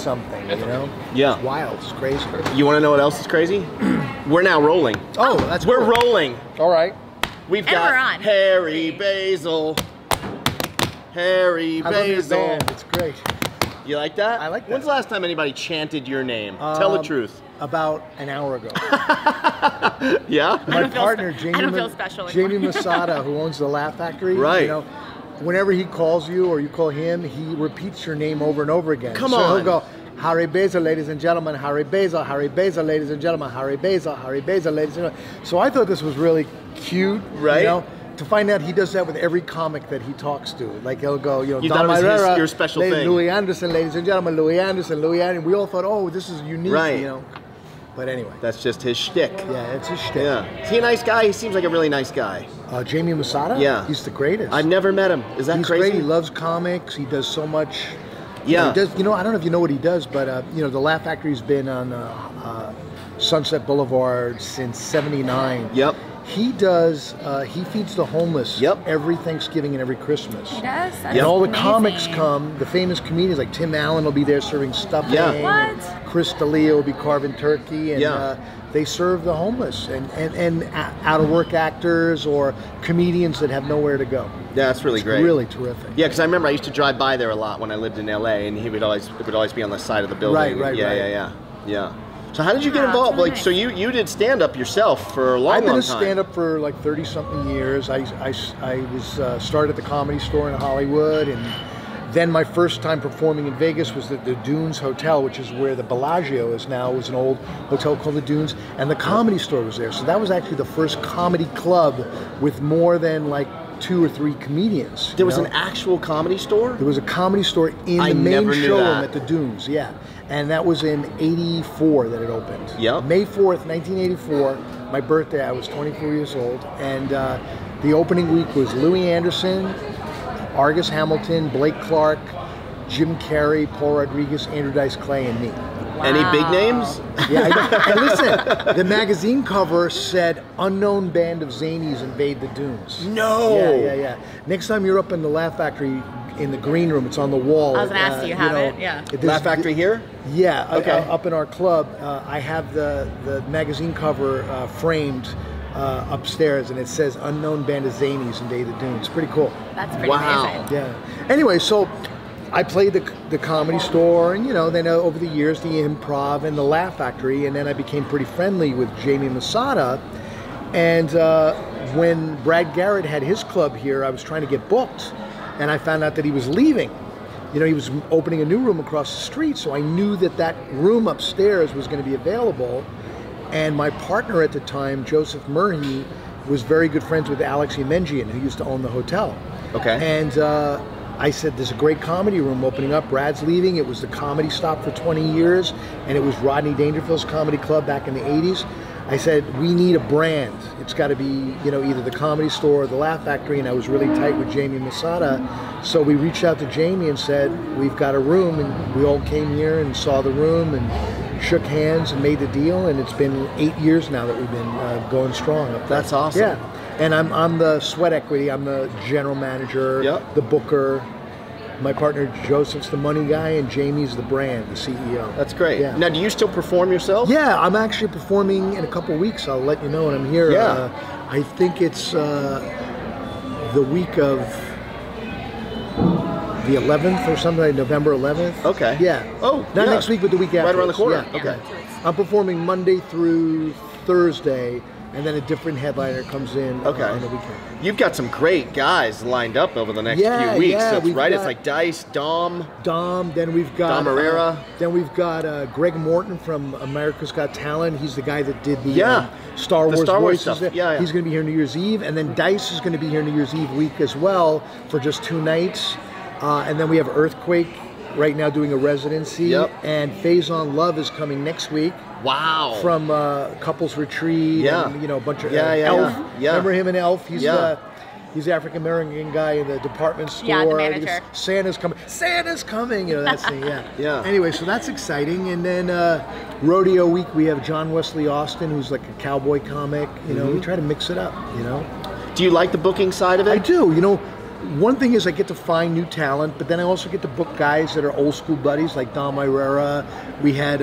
something, you know? Yeah. It's wild. It's crazy. You want to know what else is crazy? We're now rolling. Oh, that's We're cool. rolling. All right. We've And got we're on. Harry Basil. Harry I love your Basil. band. It's great. You like that? I like that. When's the last time anybody chanted your name? Tell the truth. About an hour ago. Yeah? My partner, Jamie, I don't feel special Jamie anymore. Masada, who owns the Laugh Factory, Right. you know, whenever he calls you or you call him, he repeats your name over and over again. Come so on. He'll go, Harry Basil, ladies and gentlemen, Harry Basil, ladies and gentlemen, Harry Basil, ladies and gentlemen. So I thought this was really cute, Right. you know, to find out he does that with every comic that he talks to. Like he'll go, you know, You Don thought it was Mairera, your special thing. Louis Anderson, ladies and gentlemen, Louis Anderson. We all thought, oh, this is unique, Right. you know. But anyway. That's just his shtick. Yeah, it's his shtick. Yeah. Is he a nice guy? He seems like a really nice guy. Jamie Masada? Yeah. He's the greatest. I've never met him. Is that He's crazy? great. He loves comics. He does so much. Yeah. He does, you know, I don't know if you know what he does, but, you know, the Laugh Factory's been on Sunset Boulevard since '79. Yep. He does, he feeds the homeless every Thanksgiving and every Christmas. He does? That's And all the amazing. comics come, the famous comedians like Tim Allen will be there serving stuffing. Yeah. and What? Chris D'Elia will be carving turkey. And they serve the homeless and out of work actors or comedians that have nowhere to go. Yeah, that's really It's great. really terrific. Yeah, because I remember I used to drive by there a lot when I lived in LA, and it would always be on the side of the building. Right. Yeah. So how did you get involved? really Like, nice. so you did stand up yourself for a long, I've been long a time. stand-up for like 30-something years. I was started at the Comedy Store in Hollywood, and then my first time performing in Vegas was at the Dunes Hotel, which is where the Bellagio is now. It was an old hotel called the Dunes, and the Comedy Store was there. So that was actually the first comedy club with more than like 2 or 3 comedians. There was an actual Comedy Store? There was a Comedy Store in I the main never knew showroom that. at the Dunes, yeah. And that was in '84 that it opened. Yep. May 4th, 1984, my birthday, I was 24 years old. And the opening week was Louis Anderson, Argus Hamilton, Blake Clark, Jim Carrey, Paul Rodriguez, Andrew Dice Clay, and me. Any big names? Yeah, I know. And listen, the magazine cover said, "Unknown band of zanies invade the dunes." No. Yeah. Next time you're up in the Laugh Factory in the green room, it's on the wall. I was gonna ask, do you have it? Yeah. Laugh Factory here? Yeah, Okay. up in our club. I have the magazine cover framed upstairs, and it says "Unknown band of zanies invade the dunes." Pretty cool. That's pretty Wow. amazing. Yeah. Anyway, so I played the Comedy Store, and you know, then over the years the Improv and the Laugh Factory, and then I became pretty friendly with Jamie Masada. And when Brad Garrett had his club here, I was trying to get booked, and I found out that he was leaving. You know, he was opening a new room across the street, so I knew that that room upstairs was going to be available. And my partner at the time, Joseph Murray, was very good friends with Alex Yemenjian, who used to own the hotel. Okay. And I said, there's a great comedy room opening up. Brad's leaving. It was the Comedy Stop for 20 years, and it was Rodney Dangerfield's comedy club back in the 80s. I said, we need a brand. It's got to be, you know, either the Comedy Store or the Laugh Factory, and I was really tight with Jamie Masada. So we reached out to Jamie and said, we've got a room, and we all came here and saw the room and shook hands and made the deal, and it's been 8 years now that we've been going strong up there. That's awesome. Yeah. And I'm the sweat equity. I'm the general manager, the booker. My partner Joseph's the money guy, and Jamie's the brand, the CEO. That's great. Yeah. Now, do you still perform yourself? Yeah, I'm actually performing in a couple weeks. I'll let you know when I'm here. Yeah. I think it's the week of the 11th or something, like November 11th. Okay. Yeah. Oh, not yeah. next week, but the week after. Right around the corner. Yeah. Okay. I'm performing Monday through Thursday, and then a different headliner comes in on the weekend. You've got some great guys lined up over the next few weeks. Yeah, That's we've right. got It's like Dice, Dom. Then we've got Dom Herrera. Then we've got Greg Morton from America's Got Talent. He's the guy that did the Star Wars voices stuff. there. Yeah. He's going to be here New Year's Eve, and then Dice is going to be here New Year's Eve week as well for just 2 nights. And then we have Earthquake right now doing a residency, and Faison Love is coming next week. Wow. From Couples Retreat, and, you know, a bunch of Elf. Yeah. Remember him in Elf? He's he's the African American guy in the department store. Yeah, the manager. Santa's coming. Santa's coming. You know, that's the Yeah. Anyway, so that's exciting. And then Rodeo Week, we have John Wesley Austin, who's like a cowboy comic. You know, we try to mix it up. You know. Do you like the booking side of it? I do. You know, one thing is I get to find new talent, but then I also get to book guys that are old school buddies like Dom Irrera. We had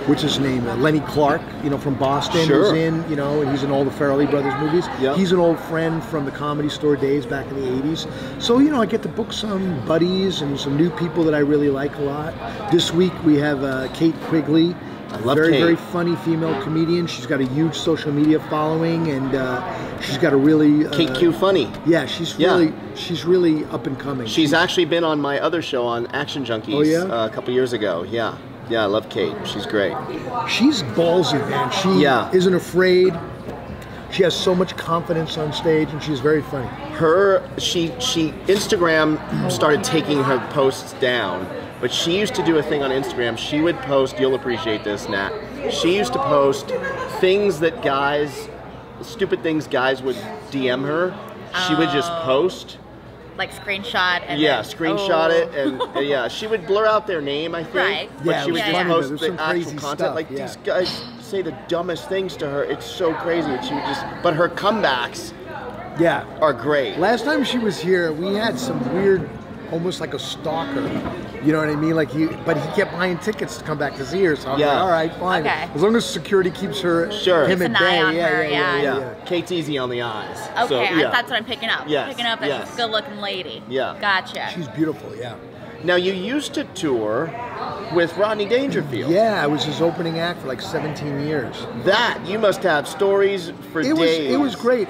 what's his name? Lenny Clark, from Boston, who's in, and he's in all the Farrelly Brothers movies. Yep. He's an old friend from the Comedy Store days back in the 80s. So, I get to book some buddies and some new people that I really like a lot. This week we have Kate Quigley. I love Kate. very funny female comedian. She's got a huge social media following, and she's got a really Kate Q funny. Yeah, she's really up and coming. She's actually been on my other show on Action Junkeez a couple years ago. Yeah, I love Kate. She's great. She's ballsy, man. She isn't afraid. She has so much confidence on stage, and she's very funny. She Instagram started taking her posts down. But she used to do a thing on Instagram. She would post, you'll appreciate this, Nat. She used to post things that stupid things guys would DM her. She would just post. Like screenshot and screenshot it, and she would blur out their name, I think. Right. But she would just post the actual content. Stuff, these guys say the dumbest things to her. It's so crazy. And she would but her comebacks are great. Last time she was here, we had some weird, almost like a stalker. You know what I mean? But he kept buying tickets to come back to see her. So I was like, all right, fine. Okay. As long as security keeps him Keeps at an bay. eye on her, yeah. Kate's easy on the eyes. Okay, So, that's what I'm picking up. Yes, Picking up that she's a good-looking lady. Yeah. Gotcha. She's beautiful, yeah. Now, you used to tour with Rodney Dangerfield. Yeah, I was his opening act for like 17 years. You must have stories for days. It was great.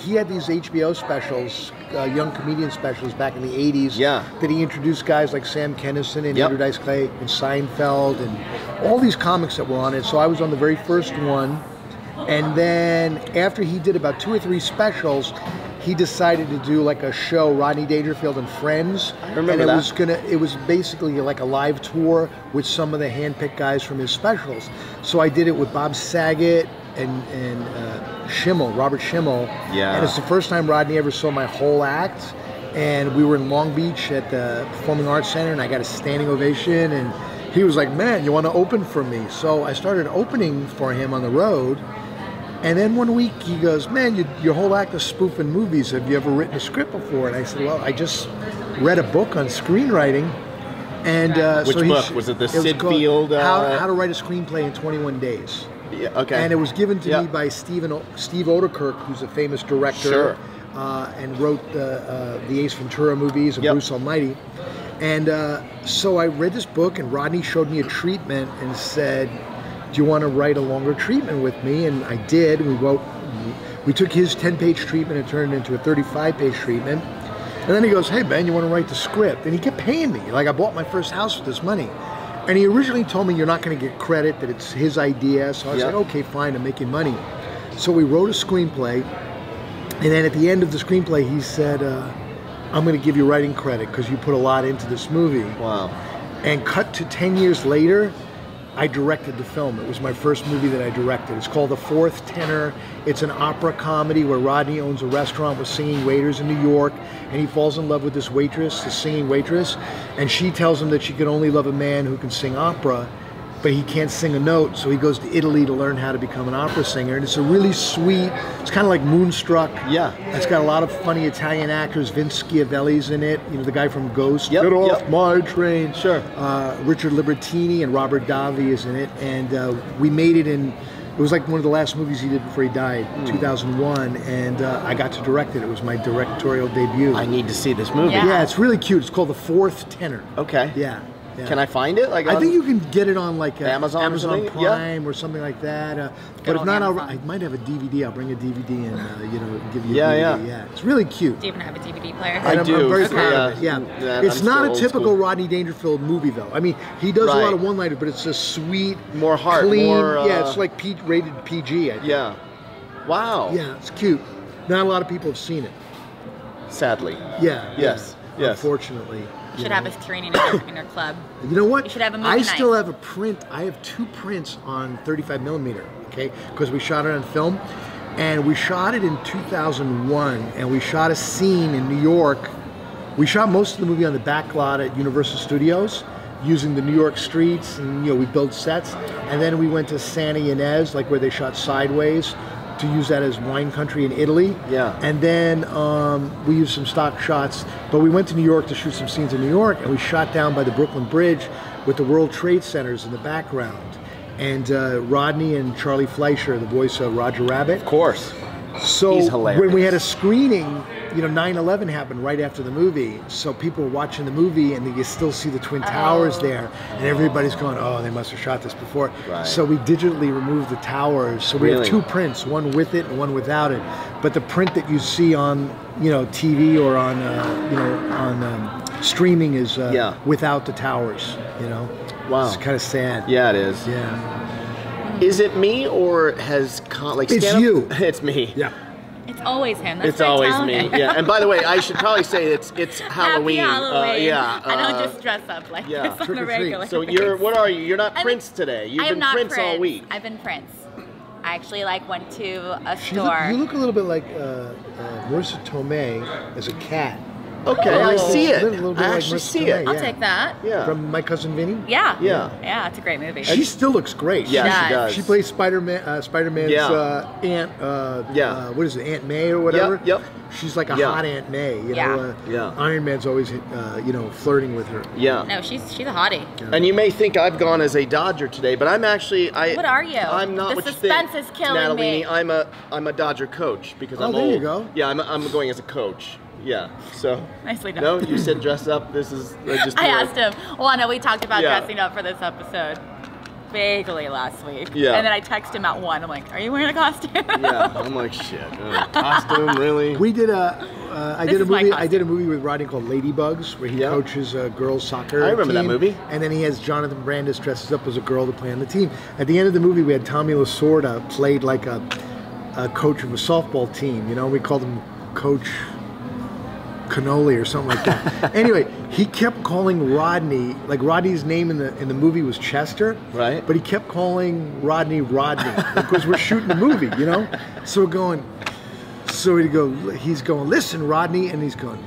He had these HBO specials, young comedian specials back in the 80s. Yeah. That he introduced guys like Sam Kinison and Andrew Dice Clay and Seinfeld and all these comics that were on it. So I was on the very first one. And then after he did about 2 or 3 specials, he decided to do like a show, Rodney Dangerfield and Friends. I remember that. It was basically like a live tour with some of the handpicked guys from his specials. So I did it with Bob Saget and Robert Schimmel. Yeah. And it's the first time Rodney ever saw my whole act. And we were in Long Beach at the Performing Arts Center, and I got a standing ovation. And he was like, "Man, you want to open for me?" So I started opening for him on the road. And then one week he goes, "Man, your whole act is spoofing movies. Have you ever written a script before?" And I said, "Well, I just read a book on screenwriting." And which book? Was it the Sid Field? How to Write a Screenplay in 21 Days. Yeah, okay. And it was given to me by Steve Odekirk, who's a famous director, and wrote the Ace Ventura movies and Bruce Almighty. And so I read this book, and Rodney showed me a treatment and said, "Do you want to write a longer treatment with me?" And I did. We took his 10-page treatment and turned it into a 35-page treatment. And then he goes, "Hey, Ben, you want to write the script?" And he kept paying me. Like, I bought my first house with this money. And he originally told me, "You're not going to get credit, that it's his idea." So I was like, "Okay, fine, I'm making money." So we wrote a screenplay. And then at the end of the screenplay, he said, "I'm going to give you writing credit because you put a lot into this movie." Wow. And cut to 10 years later, I directed the film. It was my first movie that I directed. It's called The Fourth Tenor. It's an opera comedy where Rodney owns a restaurant with singing waiters in New York, and he falls in love with this waitress, this singing waitress, and she tells him that she can only love a man who can sing opera, but he can't sing a note, so he goes to Italy to learn how to become an opera singer. And it's a really sweet, it's kind of like Moonstruck. Yeah. It's got a lot of funny Italian actors. Vince Schiavelli's in it, the guy from Ghost. Get off my train. Sure. Richard Libertini and Robert Davi is in it. And we made it it was like one of the last movies he did before he died, 2001. And I got to direct it. It was my directorial debut. I need to see this movie. Yeah, it's really cute. It's called The Fourth Tenor. Okay. Yeah. Yeah. Can I find it? I think you can get it on like Amazon Prime or something like that. But if not, I might have a DVD. I'll bring a DVD and give you a DVD. Yeah, it's really cute. Do you even have a DVD player? I do. I'm very proud of it. Yeah. It's not a typical Rodney Dangerfield movie, though. I mean, he does a lot of one-liners, but it's a sweet, more heart, clean. more. It's like rated PG. I think. Yeah. Wow. Yeah, it's cute. Not a lot of people have seen it. Sadly. Yeah. Yes. Yes. Unfortunately. You should have a screening in your club. You know what? You should have a movie I night. still have a print. I have 2 prints on 35 millimeter, okay? Because we shot it on film. And we shot it in 2001. And we shot a scene in New York. We shot most of the movie on the back lot at Universal Studios, using the New York streets. And, we built sets. And then we went to Santa Ynez, like where they shot Sideways, to use that as wine country in Italy. Yeah. And then we used some stock shots, but we went to New York to shoot some scenes in New York, and we shot down by the Brooklyn Bridge with the World Trade Centers in the background. And Rodney and Charlie Fleischer, the voice of Roger Rabbit. Of course. So He's hilarious. when we had a screening, 9/11 happened right after the movie. So people were watching the movie and you still see the Twin Towers there. And everybody's going, oh, they must have shot this before. Right. So we digitally removed the towers. So we have two prints, one with it and one without it. But the print that you see on, TV or on, streaming is without the towers, Wow. It's kind of sad. Yeah, it is. Yeah. Is it me or has It's you. It's me. Yeah. It's always him. That's It's always talented. me. Yeah. And by the way, I should probably say it's Halloween. Happy Halloween. Yeah. I don't just dress up like this on Trick or a treat. regular. So what are you? You're not Prince today. You've been Prince all week. I've been Prince. I actually went to a store. You look a little bit like Marissa Tomei as a cat. Okay, I see it. A little bit I like actually Marissa see Tomei, it. I'll take that. Yeah. From My Cousin Vinny. Yeah. Yeah. Yeah, it's a great movie. She still looks great. Yeah, she does. She plays Spider-Man's aunt. What is it, Aunt May or whatever? Yep. She's like a hot Aunt May. Iron Man's always, flirting with her. Yeah. No, she's a hottie. Yeah. And you may think I've gone as a Dodger today, but I'm actually What are you? I'm not. The what suspense you is think, killing Natalini. me. I'm a Dodger coach because I'm there old. you go. Yeah, I'm going as a coach. Yeah. So. Nicely done. No, you said dress up. This is just. I asked him. Well, I know we talked about Yeah. dressing up for this episode vaguely last week. Yeah. And then I texted him at 1. I'm like, are you wearing a costume? Yeah. I'm like shit. Costume really? We did I This is my costume. did a movie with Rodney called Ladybugs, where he coaches a girls' soccer I remember that team, movie. And then he has Jonathan Brandis dresses up as a girl to play on the team. At the end of the movie, we had Tommy Lasorda played like a coach of a softball team. We called him Coach Cannoli or something like that. Anyway, he kept calling Rodney, like Rodney's name in the movie was Chester, right? But he kept calling Rodney because we're shooting the movie, So we're going. So he's going, listen, Rodney, and he's going,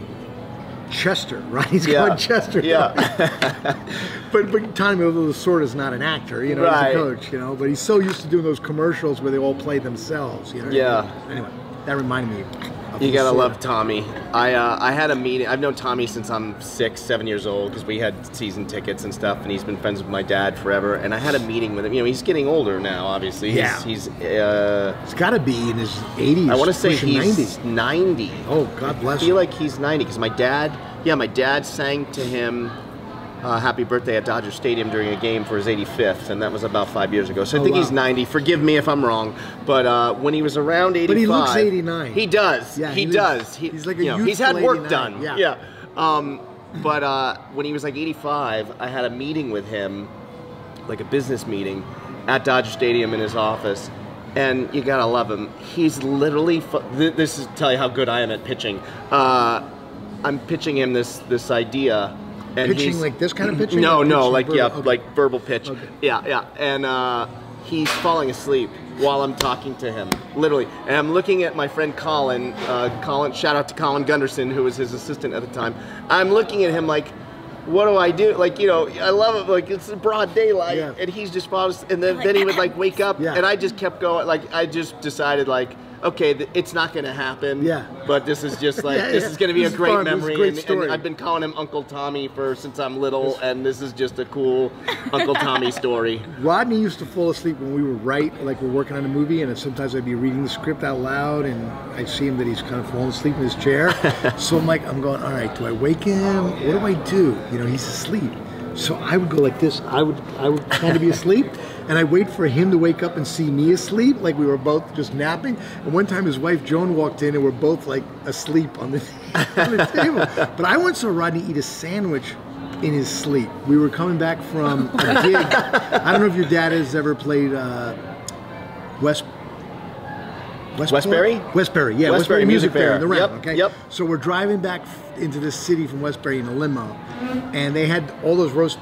Chester, right? He's going Chester. Yeah. but Tommy Lasorda's not an actor, he's a coach, but he's so used to doing those commercials where they all play themselves, Yeah. Anyway, that reminded me. You gotta love Tommy. I had a meeting. I've known Tommy since I'm 6, 7 years old because we had season tickets and stuff, and he's been friends with my dad forever. And I had a meeting with him. He's getting older now, obviously. He's got to be in his 80s. I want to say he's 90. Oh, God bless him. I feel like he's 90 because my dad sang to him Happy Birthday at Dodger Stadium during a game for his 85th, and that was about 5 years ago. So I think he's 90. Forgive me if I'm wrong, but when he was around 85, but he looks 89. He does. Yeah, he does. He's like a youthful he's had work 89. done. Yeah. But when he was like 85, I had a meeting with him, like a business meeting, at Dodger Stadium in his office. And you gotta love him. He's literally. This is to tell you how good I am at pitching. I'm pitching him this idea. And pitching like this kind of pitching? No, like verbal, like verbal pitch. Okay. Yeah. And he's falling asleep while I'm talking to him, literally. And I'm looking at my friend Colin. Shout out to Colin Gunderson, who was his assistant at the time. I'm looking at him like, what do I do? Like, I love it. Like, it's broad daylight, and he's just falling asleep. And then he would like wake up, and I just kept going. Like, I just decided like, okay, it's not going to happen. Yeah. But this is just like this is going to be a great memory. This is a great story. And I've been calling him Uncle Tommy since I'm little, and this is just a cool Uncle Tommy story. Rodney used to fall asleep when we were we're working on a movie, and sometimes I'd be reading the script out loud, and I'd see him that he's kind of falling asleep in his chair. So I'm going, all right, do I wake him? What do I do? He's asleep. So I would go like this. I would kind of be asleep, and I wait for him to wake up and see me asleep, like we were both just napping. And one time his wife Joan walked in, and we're both like asleep on the table. But I once saw Rodney eat a sandwich in his sleep. We were coming back from a gig. I don't know if your dad has ever played Westbury? Westbury, yeah. Westbury Music Fair. In the round, okay? Yep. So we're driving back into the city from Westbury in a limo, and they had all those roast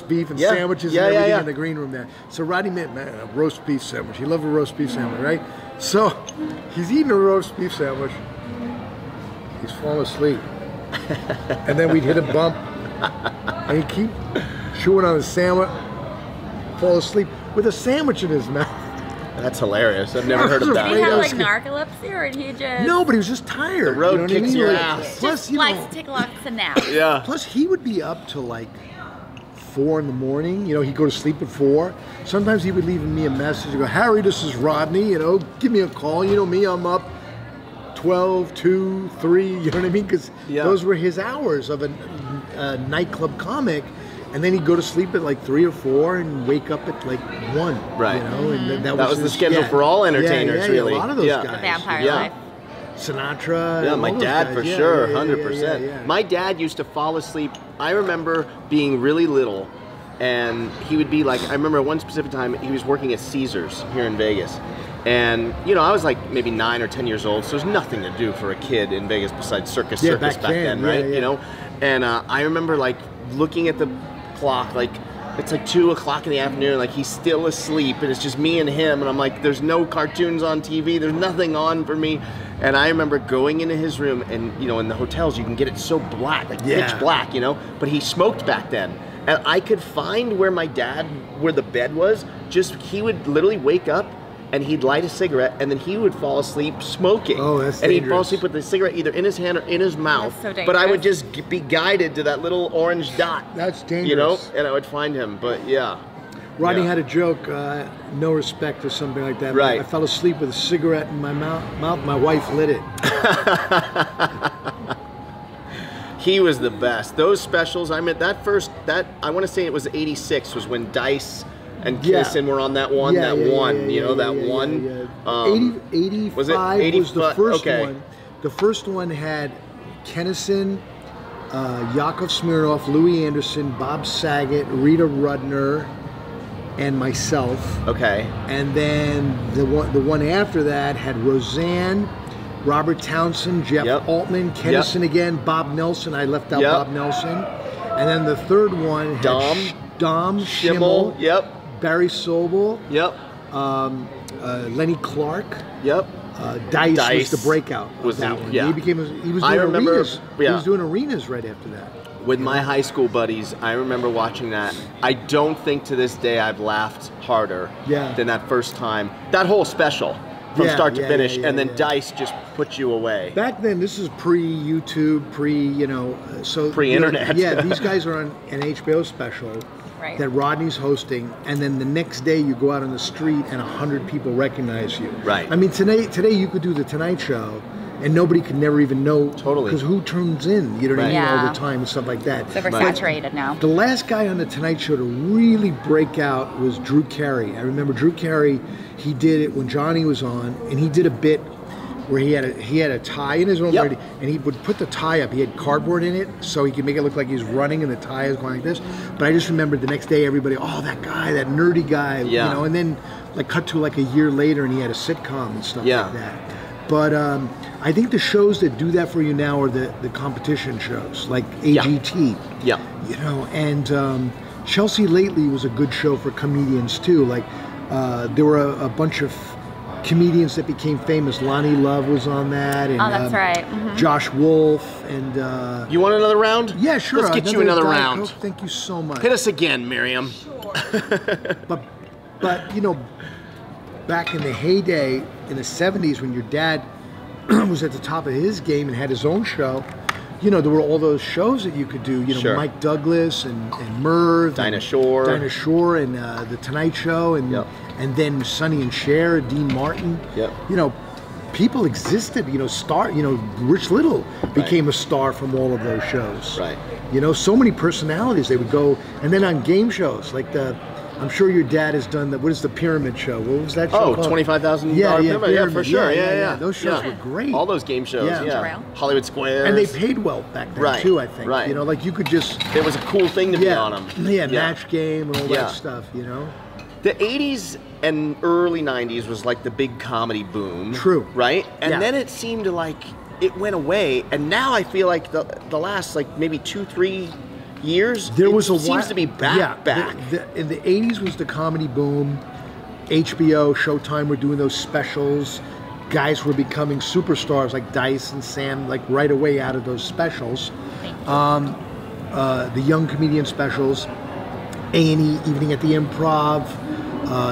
beef and sandwiches and everything in the green room there. So Rodney made a roast beef sandwich. He loved a roast beef sandwich, right? So he's eating a roast beef sandwich. He's falling asleep. And then we'd hit a bump, and he'd keep chewing on the sandwich, fall asleep with a sandwich in his mouth. That's hilarious. I've never heard of Did he that. have like narcolepsy, or did he just? No, but he was just tired. The road you know what I kicks mean? your Like, ass. Plus, Just you likes know, to take lots of naps. Yeah. plus he would be up till like 4 in the morning. You know, he'd go to sleep at 4. Sometimes he would leave me a message and go, Harry, this is Rodney, you know, give me a call. You know me, I'm up 12, 2, 3, you know what I mean? Because those were his hours of a nightclub comic. And then he'd go to sleep at like 3 or 4 and wake up at like 1. Right. You know, and that was the his, schedule for all entertainers, really. A lot of those guys. The vampire Yeah. life. Sinatra. Yeah, and my all those dad guys. for Yeah, sure, yeah, 100%. yeah. My dad used to fall asleep. I remember being really little, and he would be like, I remember one specific time he was working at Caesars here in Vegas. And, you know, I was like maybe 9 or 10 years old, so there's nothing to do for a kid in Vegas besides circus back then, right? Yeah. You know? And I remember like looking at the clock, like it's like 2 o'clock in the afternoon, like he's still asleep, and it's just me and him, and I'm like, there's no cartoons on TV, there's nothing on for me. And I remember going into his room, and you know, in the hotels you can get it so black, like pitch black, you know, but he smoked back then. And I could find where where the bed was, just he would literally wake up and he'd light a cigarette, and then he would fall asleep smoking. Oh, that's And he'd fall dangerous. asleep with the cigarette either in his hand or in his mouth. That's so but I would dangerous. just be guided to that little orange dot. That's dangerous. You know, and I would find him. But yeah. Rodney Yeah. had a joke, no respect or something like that. Right. I fell asleep with a cigarette in my mouth. My wife lit it. He was the best. Those specials, I mean, I want to say it was 86 was when Dice and Kinnison were on that one, Yeah. 85 Was it was the first okay. one. The first one had Kinnison, Yakov Smirnoff, Louis Anderson, Bob Saget, Rita Rudner, and myself. Okay. And then the one after that had Roseanne, Robert Townsend, Jeff Altman, Kinnison again, Bob Nelson. I left out Bob Nelson. And then the third one had Dom Schimmel, Barry Sobel, Lenny Clark. Dice was the breakout. Was that the- one. yeah. He was doing I remember- arenas. yeah. He was doing arenas right after that. With my high school buddies, I remember watching that. I don't think to this day I've laughed harder than that first time. That whole special from start to finish, and then Dice just puts you away. Back then, this is pre-YouTube, pre-internet. Yeah, these guys are on an HBO special that Rodney's hosting, and then the next day you go out on the street and 100 people recognize you. Right. I mean, today you could do the Tonight Show, and nobody could never even know. Totally. Because who turns in, you know what I mean, all the time and stuff like that. So oversaturated now. The last guy on the Tonight Show to really break out was Drew Carey. I remember Drew Carey, he did it when Johnny was on, and he did a bit where he had a tie in his own already, and he would put the tie up. He had cardboard in it, so he could make it look like he's running, and the tie is going like this. But I just remembered the next day, everybody, oh, that guy, that nerdy guy, you know. And then like cut to like a year later, and he had a sitcom and stuff like that. But I think the shows that do that for you now are the competition shows, like AGT. Yeah. You know, and Chelsea Lately was a good show for comedians too. Like there were a bunch of comedians that became famous. Lonnie Love was on that, and that's right. Mm-hmm. Josh Wolf, and you want another round? Yeah, sure. Let's get you another Diet round. Coke. Thank you so much. Hit us again, Miriam. But you know, back in the heyday in the 70s when your dad was at the top of his game and had his own show, you know, there were all those shows that you could do, you know, Mike Douglas and Merv, Dinah Shore, and the Tonight Show, and then Sonny and Cher, Dean Martin. You know, people existed. You know, Rich Little became a star from all of those shows. You know, so many personalities. They would go, and then on game shows like I'm sure your dad has done what is the Pyramid Show? What was that show called? $25,000 Pyramid. Yeah, for sure. Yeah. Those shows were great. All those game shows, Hollywood Squares. And they paid well back then too, I think. You know, like you could just... It was a cool thing to be on them. Match Game and all that stuff, you know? The 80s and early 90s was like the big comedy boom. True. Right? And then it seemed like it went away. And now I feel like the last like maybe 2-3 years, seems to be back. In the 80s was the comedy boom. HBO, Showtime were doing those specials. Guys were becoming superstars like Dice and Sam, like right away out of those specials. The young comedian specials, A&E, Evening at the Improv,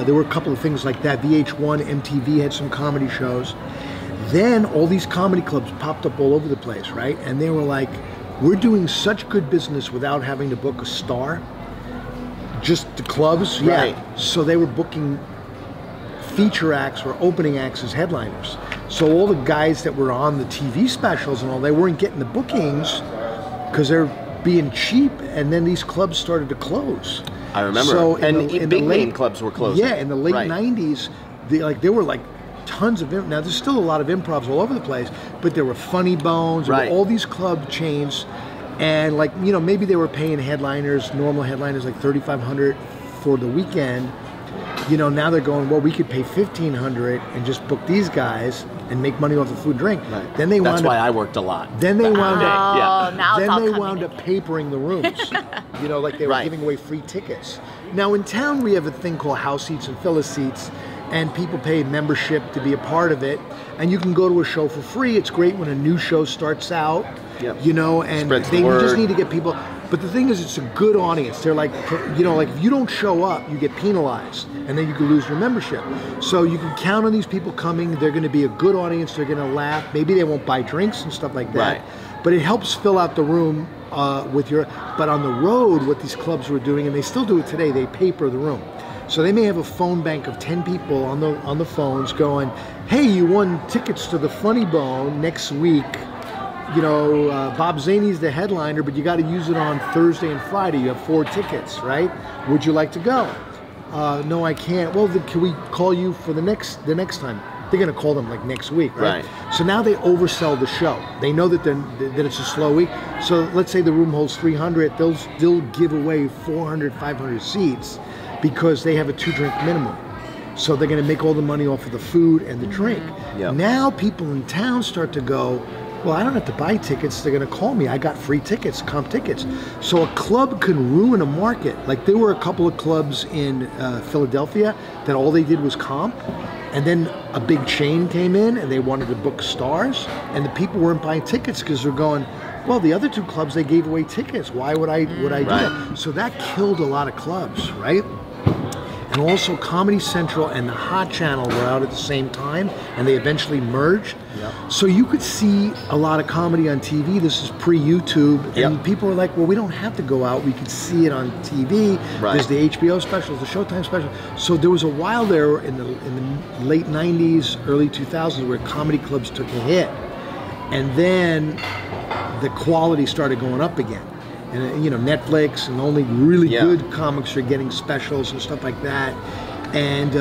There were a couple of things like that. VH1, MTV had some comedy shows. Then all these comedy clubs popped up all over the place, right? And they were like, we're doing such good business without having to book a star. Just the clubs, Right. yeah. So they were booking feature acts or opening acts as headliners. So all the guys that were on the TV specials and all, they weren't getting the bookings because they're being cheap, and then these clubs started to close. I remember. So and big name clubs were closing. Yeah, in the late Right. 90s, there were like tons of, now there's still a lot of improvs all over the place, but there were Funny Bones, Right. all these club chains, and like, you know, maybe they were paying headliners, normal headliners, like $3,500 for the weekend. You know, now they're going, well, we could pay $1,500 and just book these guys and make money off the food and drink. Right. Then they That's wound why up, I worked a lot. then they wound up, Oh, now it's then all they coming wound up in. papering the rooms. You know, like they were Right. giving away free tickets. Now in town we have a thing called house seats and filler seats, and people pay membership to be a part of it. And you can go to a show for free. It's great when a new show starts out, Yep. you know, and Spreads the they just word. need to get people. But the thing is, it's a good audience. They're like, you know, like if you don't show up, you get penalized, and then you can lose your membership. So you can count on these people coming. They're going to be a good audience. They're going to laugh. Maybe they won't buy drinks and stuff like that. Right. But it helps fill out the room with your. But on the road, what these clubs were doing, and they still do it today, they paper the room. So they may have a phone bank of 10 people on the phones going, "Hey, you won tickets to the Funny Bone next week. You know, Bob Zaney's the headliner, but you got to use it on Thursday and Friday. You have 4 tickets, right? Would you like to go?" No, I can't. Well, then can we call you for the next time? They're going to call them like next week, right? Right. So now they oversell the show. They know that it's a slow week. So let's say the room holds 300. They'll still give away 400, 500 seats because they have a 2-drink minimum. So they're going to make all the money off of the food and the drink. Yep. Now people in town start to go, well, I don't have to buy tickets. They're going to call me. I got free tickets, comp tickets. So a club can ruin a market. Like there were a couple of clubs in Philadelphia that all they did was comp. And then a big chain came in and they wanted to book stars. And the people weren't buying tickets because they're going, well, the other 2 clubs, they gave away tickets. Why would I do Right. that? So that killed a lot of clubs, right? And also Comedy Central and the Hot Channel were out at the same time, and they eventually merged. Yep. So you could see a lot of comedy on TV. This is pre-YouTube, and Yep. people were like, well, we don't have to go out. We could see it on TV. Right. There's the HBO specials, the Showtime special. So there was a while there in the late 90s, early 2000s where comedy clubs took a hit. And then the quality started going up again. And, you know, Netflix and only really Yeah. good comics are getting specials and stuff like that. And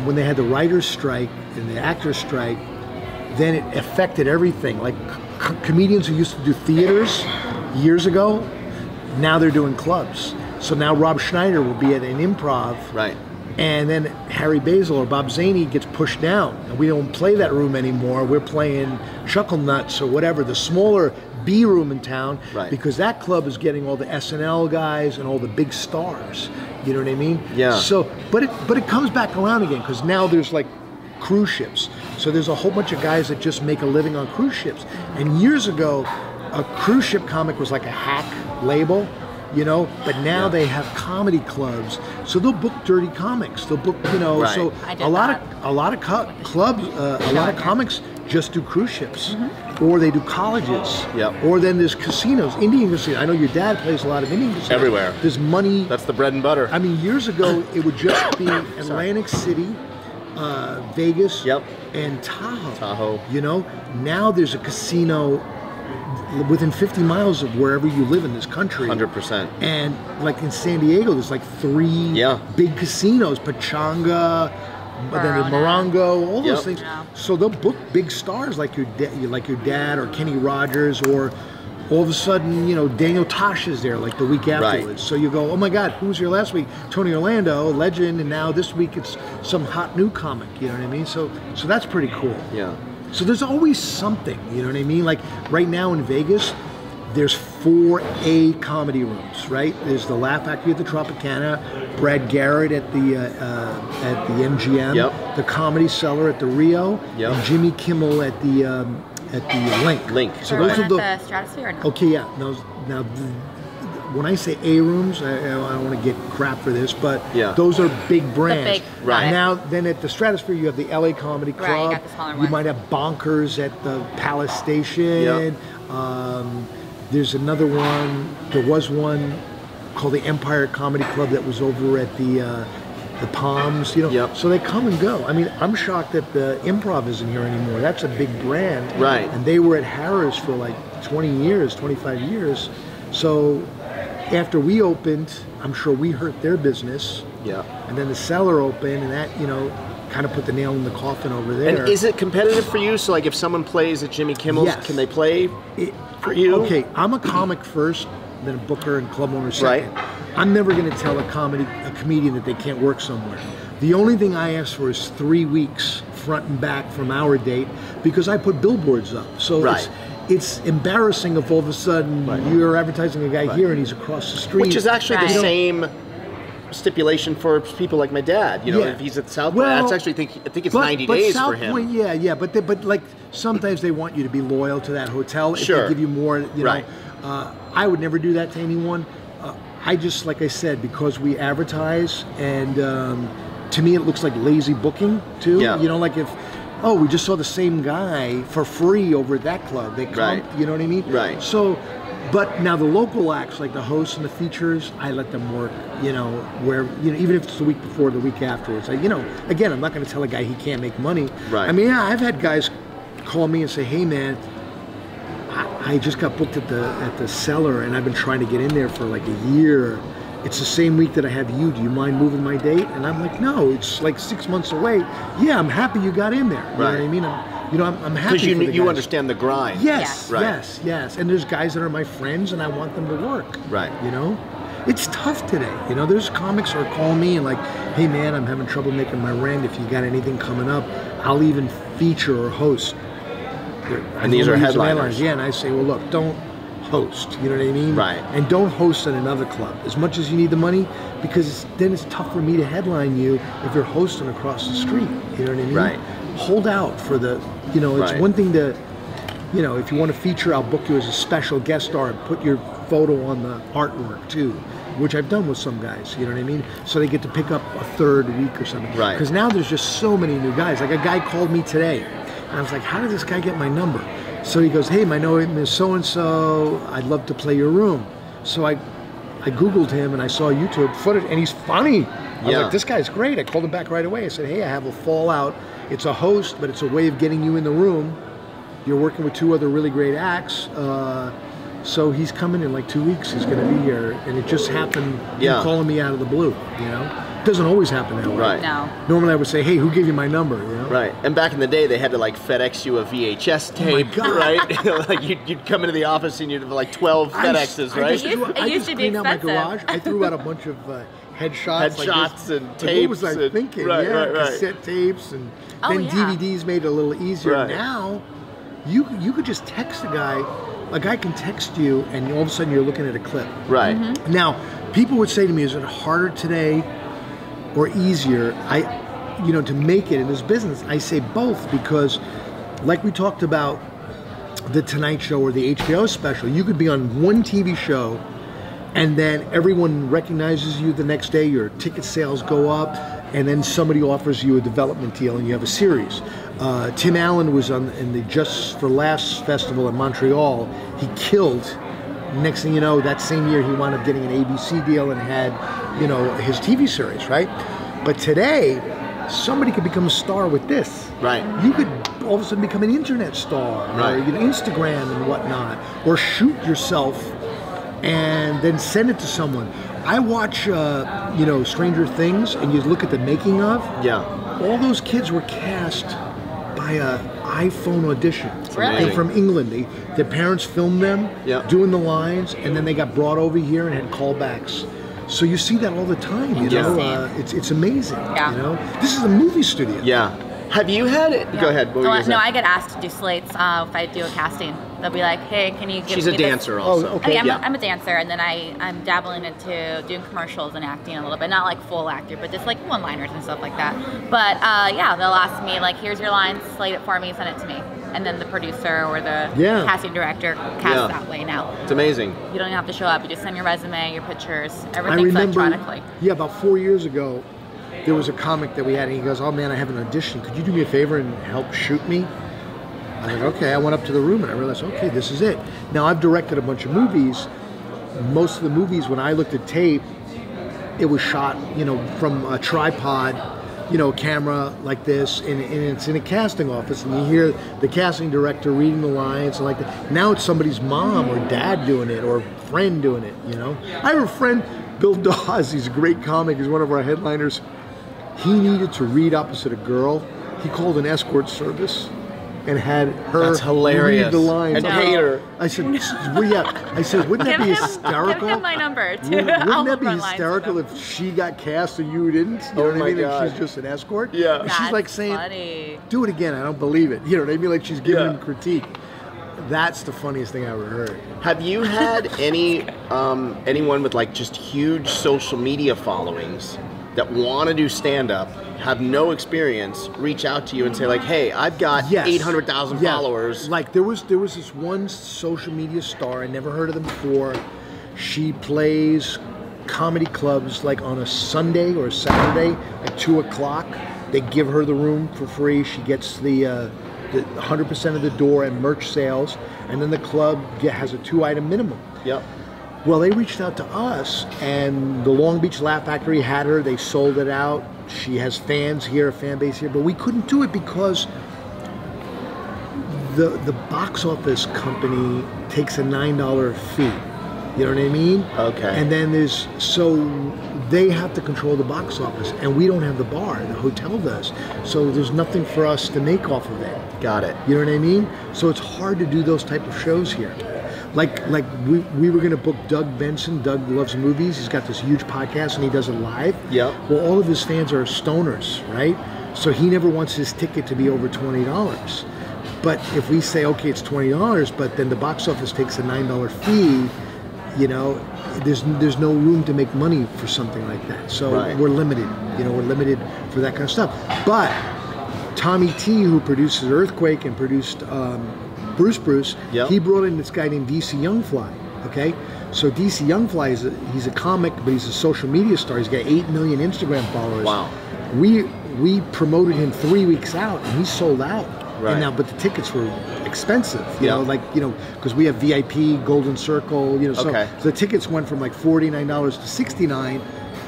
when they had the writers' strike and the actors' strike, then it affected everything. Like comedians who used to do theaters years ago, now they're doing clubs. So now Rob Schneider will be at an improv, Right. and then Harry Basil or Bob Zaney gets pushed down, and we don't play that room anymore. We're playing Chuckle Nuts or whatever, the smaller B room in town, Right. because that club is getting all the SNL guys and all the big stars. You know what I mean? Yeah. So, but it comes back around again because now there's like cruise ships. So there's a whole bunch of guys that just make a living on cruise ships. And years ago, a cruise ship comic was like a hack label. You know, but now Yeah. they have comedy clubs, so they'll book dirty comics. They'll book, you know, Right. so I did a lot that. of clubs, a lot of comics just do cruise ships, or they do colleges, Yep. or then there's casinos, Indian casinos. I know your dad plays a lot of Indian casinos. Everywhere. There's money. That's the bread and butter. I mean, years ago it would just be Atlantic City, Vegas, Yep. and Tahoe. Tahoe. You know, now there's a casino within 50 miles of wherever you live in this country. 100%. And like in San Diego, there's like 3 Yeah. big casinos, Pachanga, but then Verona. Morongo, all those Yep. things. Yeah. So they'll book big stars like your dad or Kenny Rogers, or all of a sudden, you know, Daniel Tosh is there like the week afterwards. Right. So you go, oh my God, who was here last week? Tony Orlando, legend, and now this week it's some hot new comic. You know what I mean? So that's pretty cool. Yeah. So there's always something, you know what I mean? Like right now in Vegas, there's 4 A comedy rooms, right? There's the Laugh Factory at the Tropicana, Brad Garrett at the MGM, Yep. the Comedy Cellar at the Rio, Yep. and Jimmy Kimmel at the Link. Link, So Or those one are the at the Stratosphere. Or no? okay, yeah. Now when I say A rooms, I don't want to get crap for this, but Yeah. those are big brands. Right. Now, then at the Stratosphere, you have the LA Comedy Club. Right, you got the smaller You ones. might have Bonkers at the Palace Station. There's another one. There was one called the Empire Comedy Club that was over at the Palms, you know. Yep. So they come and go. I mean, I'm shocked that the Improv isn't here anymore. That's a big brand. Right. And they were at Harrah's for like 20 years, 25 years. So after we opened, I'm sure we hurt their business. Yeah. And then the Cellar opened, and that, you know, kind of put the nail in the coffin over there. And is it competitive for you? So like if someone plays at Jimmy Kimmel's, Yes. can they play for you? Okay, I'm a comic first, then a booker and club owner second. Right. I'm never going to tell a comedian that they can't work somewhere. The only thing I ask for is 3 weeks front and back from our date, because I put billboards up. So Right. it's embarrassing if all of a sudden you're advertising a guy here and he's across the street. Which is actually Right. the same stipulation for people like my dad. You know, Yeah. if he's at South Point, Well, that's actually I think it's 90 days South for him. Point, yeah, but like sometimes they want you to be loyal to that hotel. If Sure. they give you more, you Right. know. I would never do that to anyone. I just, like I said, because we advertise, and to me it looks like lazy booking too. Yeah. You know, like if, oh, we just saw the same guy for free over at that club. They come, Right. you know what I mean? Right. So, but now the local acts, like the hosts and the features, I let them work, you know, where, you know, even if it's the week before, the week afterwards. You know, again, I'm not going to tell a guy he can't make money. Right. I mean, yeah, I've had guys call me and say, hey man, I just got booked at the Cellar, and I've been trying to get in there for like a year. It's the same week that I have you. Do you mind moving my date? And I'm like, no, it's like 6 months away. Yeah, I'm happy you got in there. You know what I Right. mean? I'm happy Because for the you guys. understand the grind. Yes, Right. yes. And there's guys that are my friends, and I want them to work. Right. You know? It's tough today. You know, there's comics who are calling me and like, hey man, I'm having trouble making my rent. If you got anything coming up, I'll even feature or host. And these are headliners. Yeah, and I say, well, look, don't host. You know what I mean? Right. And don't host at another club as much as you need the money, because then it's tough for me to headline you if you're hosting across the street. You know what I mean? Right. Hold out for the, you know, it's Right. one thing to, you know, if you want to feature, I'll book you as a special guest star and put your photo on the artwork too, which I've done with some guys, you know what I mean? So they get to pick up a third week or something. Right. Because now there's just so many new guys. Like a guy called me today, and I was like, how did this guy get my number? So he goes, hey, my name is so-and-so, I'd love to play your room. So I Googled him, and I saw YouTube footage, and he's funny. I was Yeah. like, this guy's great. I called him back right away. I said, hey, I have a fallout. It's a host, but it's a way of getting you in the room. You're working with 2 other really great acts. So he's coming in like 2 weeks. He's going to be here. And it just happened, Yeah. him calling me out of the blue, you know? It doesn't always happen that way. Right. No. Normally I would say, hey, who gave you my number, you know? Right, and back in the day, they had to like FedEx you a VHS tape, God. right? Like you'd come into the office and you'd have like 12 FedExes, I right? just, It I used just to be cleaned out my expensive. garage. I threw out a bunch of headshots. Headshots and Like, tapes what was I and- thinking? right, yeah, right, right. cassette tapes, and Oh, then yeah. DVDs made it a little easier. Right. Now, you could just text a guy. A guy can text you, and all of a sudden you're looking at a clip. Right. Mm-hmm. Now, people would say to me, is it harder today or easier, to make it in this business? I say both, because like we talked about the Tonight Show or the HBO special, you could be on one TV show and then everyone recognizes you the next day, your ticket sales go up, and then somebody offers you a development deal and you have a series. Tim Allen was in the Just for Laughs festival in Montreal. He killed. Next thing you know, that same year he wound up getting an ABC deal and had, his TV series, right? But today, somebody could become a star with this. Right. You could all of a sudden become an internet star, Right. or Instagram and whatnot, or shoot yourself and then send it to someone. I watch, Stranger Things, and you look at the making of. Yeah. All those kids were cast by a iPhone audition. Really? They're from England. Their parents filmed them Yeah. doing the lines, and then they got brought over here and had callbacks. So you see that all the time. You know, Interesting. it's amazing. Yeah. You know, this is a movie studio. Yeah. Have you had it? Go ahead. What were you gonna say? No, I get asked to do slates if I do a casting. They'll be like, hey, can you give She's me a this? dancer also. Oh, okay. I'm a dancer, and then I'm dabbling into doing commercials and acting a little bit. Not like full actor, but just like one-liners and stuff like that. But they'll ask me like, here's your lines, slate it for me, send it to me. and then the producer or the Yeah. casting director casts that way now. It's amazing. You don't even have to show up. You just send your resume, your pictures, I everything's remember, electronically. yeah, about 4 years ago, there was a comic that we had, and he goes, "Oh man, I have an audition. Could you do me a favor and help shoot me?" I was like, "Okay." I went up to the room and I realized, okay, this is it. Now I've directed a bunch of movies. Most of the movies, when I looked at tape, it was shot, from a tripod, camera like this, and it's in a casting office, and you hear the casting director reading the lines and like that. Now it's somebody's mom or dad doing it, or friend doing it. I have a friend, Bill Dawes. He's a great comic. He's one of our headliners. He needed to read opposite a girl. He called an escort service and had her That's hilarious. read the lines. And paid her. I said, well, yeah. I said, wouldn't that be hysterical? Give him my number too. Wouldn't that be hysterical if she got cast and you didn't? You know what I mean? God. And she's just an escort? Yeah. And she's like saying, funny. "Do it again, I don't believe it." You know what I mean? Like she's giving him critique. That's the funniest thing I ever heard. Have you had anyone with like just huge social media followings that want to do stand-up, have no experience, reach out to you and say like, "Hey, I've got 800,000 followers." Like there was this one social media star, I never heard of them before. She plays comedy clubs like on a Sunday or a Saturday at 2 o'clock. They give her the room for free. She gets the 100% of the door and merch sales, and then the club has a 2-item minimum. Yep. Well, they reached out to us, and the Long Beach Laugh Factory had her. They sold it out. She has fans here, a fan base here, but we couldn't do it because the box office company takes a $9 fee. You know what I mean? Okay. And then they have to control the box office, and we don't have the bar. The hotel does. So there's nothing for us to make off of it. Got it. You know what I mean? So it's hard to do those type of shows here. Like we were going to book Doug Benson. Doug loves movies. He's got this huge podcast and he does it live. Yeah. Well, all of his fans are stoners, right? So he never wants his ticket to be over $20. But if we say, okay, it's $20, but then the box office takes a $9 fee, there's no room to make money for something like that. So we're limited. We're limited for that kind of stuff. But Tommy T, who produces Earthquake and produced Bruce, he brought in this guy named DC Youngfly. Okay, so DC Youngfly he's a comic, but he's a social media star. He's got 8 million Instagram followers. Wow. We promoted him 3 weeks out, and he sold out. Right. And but the tickets were expensive. Because we have VIP, Golden Circle. So the tickets went from like $49 to $69.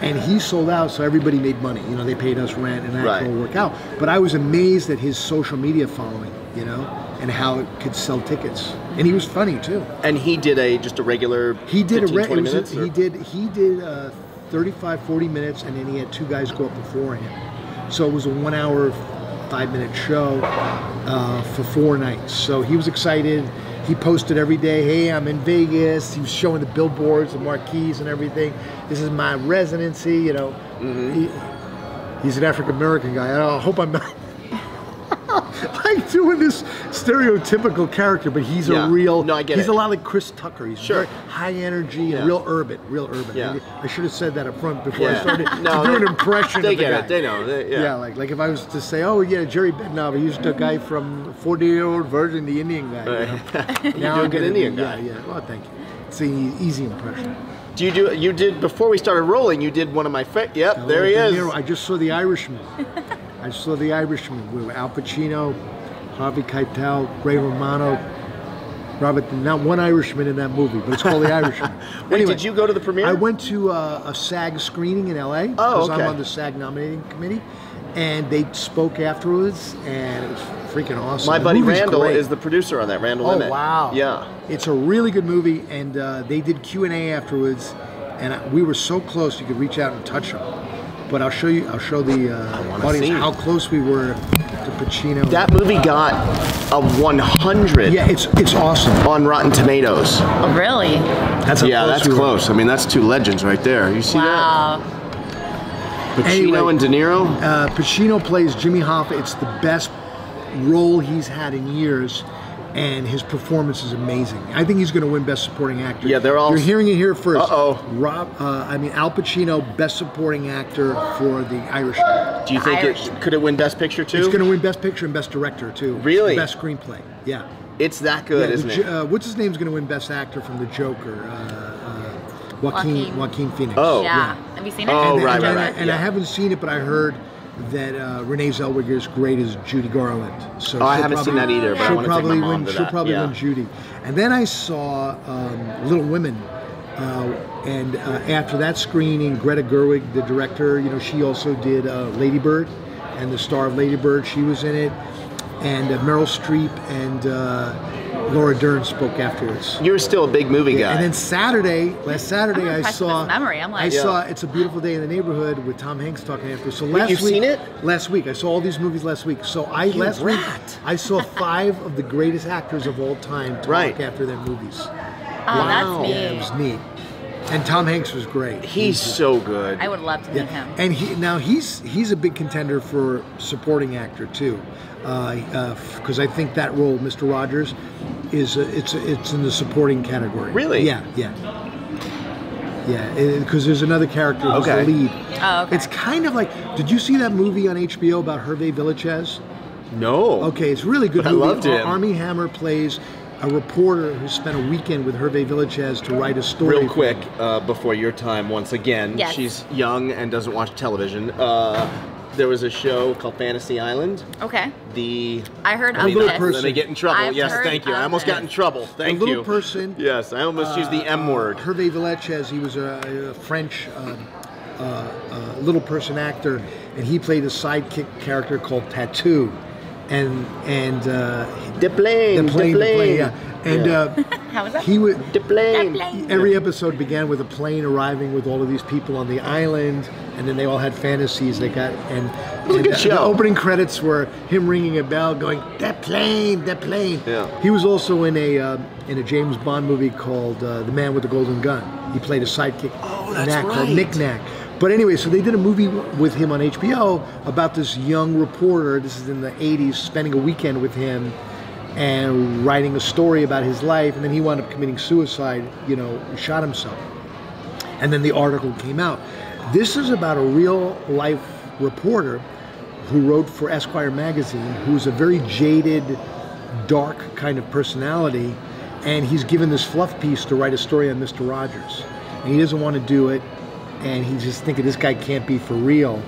And he sold out, so everybody made money. They paid us rent, and that will work out. But I was amazed at his social media following, and how it could sell tickets. And he was funny too. And he did just a regular. He did 20 minutes. He did 35, 40 minutes, and then he had 2 guys go up before him. So it was a 1 hour, 5-minute show for 4 nights. So he was excited. He posted every day, "Hey, I'm in Vegas." He was showing the billboards, the marquees and everything. "This is my residency," He's an African-American guy. I hope I'm not like doing this stereotypical character, but he's a real, No, I get he's it. a lot like Chris Tucker. He's very high energy and real urban. Yeah. I should have said that up front before I started to No, do an impression They of the get guy. it. They know. Like if I was to say, "Oh yeah, Jerry Bednow, he used a guy from 40-year-old Virgin, the Indian guy." Now you're a good Indian guy. Yeah. Well, thank you. It's an easy impression. You did before we started rolling. You did one of my Yep, there he is. I just saw The Irishman. With Al Pacino, Harvey Keitel, Ray Romano, Robert. Not one Irishman in that movie, but it's called The Irishman. Wait, Anyway, did you go to the premiere? I went to a SAG screening in LA because I'm on the SAG nominating committee, and they spoke afterwards, and it was freaking awesome. My buddy Randall great. is the producer on that. Randall Emmett. Oh wow! Yeah, it's a really good movie, and they did Q&A afterwards, and we were so close you could reach out and touch them. But I'll show the audience how close we were to Pacino. That movie got a 100. Yeah, it's awesome on Rotten Tomatoes. Oh, really? That's that's close. I mean, that's 2 legends right there. You see that? Pacino and De Niro. Pacino plays Jimmy Hoffa. It's the best role he's had in years, and his performance is amazing. I think he's going to win Best Supporting Actor. Yeah, they're all. You're hearing it here first. Uh-oh. Al Pacino, Best Supporting Actor for The Irishman. Do you think could it win Best Picture too? It's going to win Best Picture and Best Director too. Really? Best Screenplay. Yeah. It's that good, isn't it? What's his name's going to win Best Actor from The Joker? Joaquin Phoenix. Oh, yeah. Have you seen it? Oh, right. And I haven't seen it, but I heard that Renee Zellweger is great as Judy Garland. So I haven't seen that either, but I want to take my mom to that. She'll probably win Judy. And then I saw Little Women, and after that screening, Greta Gerwig, the director, she also did Lady Bird, and the star of Lady Bird, she was in it, and Meryl Streep and Laura Dern spoke afterwards. You're still a big movie guy. And then last Saturday, I saw. Memory. I'm like, I saw It's a Beautiful Day in the Neighborhood with Tom Hanks talking after. So you've seen it? Last week, I saw all these movies last week. So last week I saw 5 of the greatest actors of all time talk after their movies. Oh, that's neat. Yeah, it was neat. And Tom Hanks was great. He's so good. I would love to meet him. And he's a big contender for supporting actor too, because I think that role, Mr. Rogers, is it's in the supporting category. Really? Yeah. Because there's another character who's the lead. Oh, okay. It's kind of like, did you see that movie on HBO about Hervé Villechaize? No. Okay, it's a really good I movie. loved it. Armie Hammer plays a reporter who spent a weekend with Hervé Villechaize to write a story. Real quick, before your time once again, Yes. She's young and doesn't watch television. There was a show called Fantasy Island. Okay. I heard of little this. person. Let me get in trouble. I've Yes, heard thank you. of I almost got in trouble. Thank you. A little person. Yes, I almost used the M word. Hervé Villechaize, he was a French little person actor, and he played a sidekick character called Tattoo. And The plane. yeah. And How was that? he would. The plane. Every episode began with a plane arriving with all of these people on the island, and then they all had fantasies. They got was a good show. The opening credits were him ringing a bell, going "That plane, that plane." Yeah. He was also in a James Bond movie called The Man with the Golden Gun. He played a sidekick in that called Knick Knack. But anyway, so they did a movie with him on HBO about this young reporter. This is in the 80s, spending a weekend with him and writing a story about his life, and then he wound up committing suicide, shot himself. And then the article came out. This is about a real life reporter who wrote for Esquire magazine, who's a very jaded, dark kind of personality, and he's given this fluff piece to write a story on Mr. Rogers. And he doesn't want to do it, and he's just thinking this guy can't be for real.